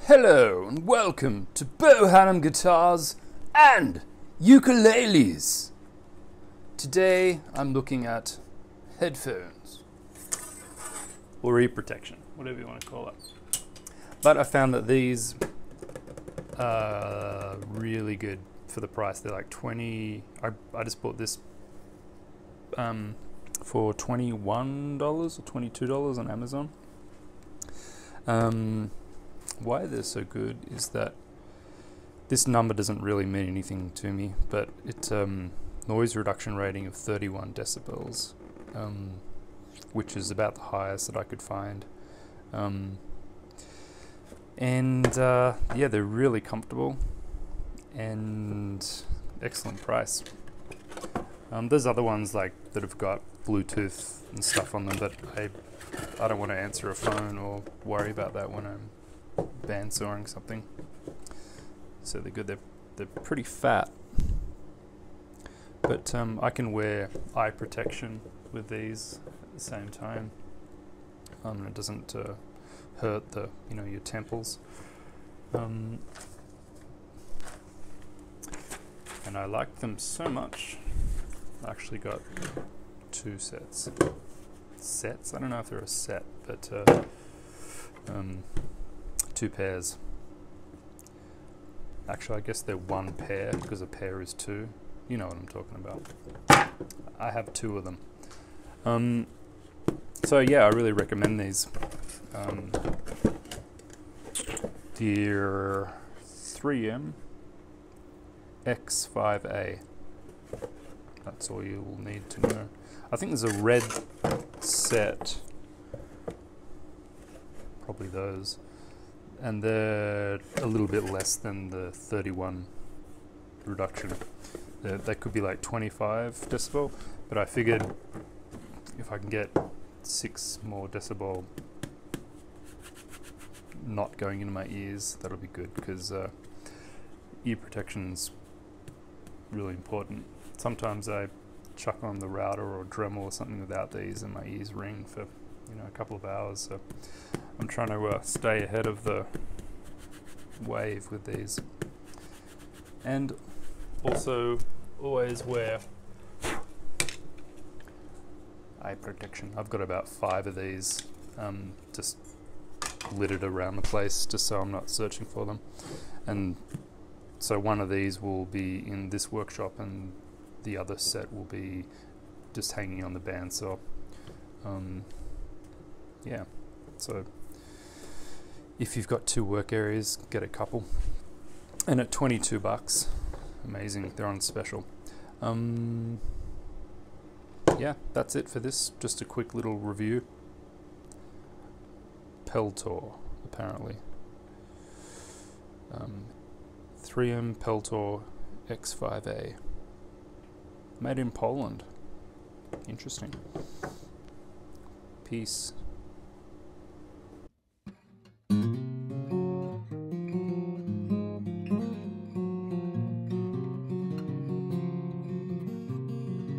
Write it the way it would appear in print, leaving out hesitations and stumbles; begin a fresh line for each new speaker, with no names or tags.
Hello and welcome to Beau Hannam guitars and ukuleles. Today I'm looking at headphones or ear protection, whatever you want to call it. But I found that these are really good for the price. They're like 20. I just bought this for $21 or $22 on Amazon. Why they're so good is that this number doesn't really mean anything to me, but it's noise reduction rating of 31 decibels, which is about the highest that I could find. Yeah, they're really comfortable and excellent price. There's other ones like that have got Bluetooth and stuff on them, but I don't want to answer a phone or worry about that when I'm bandsawing something. So they're good. They're pretty fat, but I can wear eye protection with these at the same time. It doesn't hurt your temples. And I like them so much. I actually got two sets. I don't know if they're a set, but two pairs. Actually, I guess they're one pair because a pair is two. You know what I'm talking about. I have two of them. So yeah, I really recommend these. The 3M X5A. That's all you will need to know. I think there's a red set. Probably those. And they're a little bit less than the 31 reduction. They could be like 25 decibel, but I figured if I can get 6 more decibel not going into my ears, that'll be good, because ear protection's really important. Sometimes I chuck on the router or Dremel or something without these and my ears ring for a couple of hours, so I'm trying to stay ahead of the wave with these. And also always wear eye protection. I've got about 5 of these just littered around the place just so I'm not searching for them. And so one of these will be in this workshop and the other set will be just hanging on the bandsaw. Yeah, so if you've got 2 work areas, get a couple. And at $22, amazing, they're on special. Yeah, that's it for this, just a quick little review. PELTOR, apparently. 3M PELTOR X5A. Made in Poland. Interesting. Peace.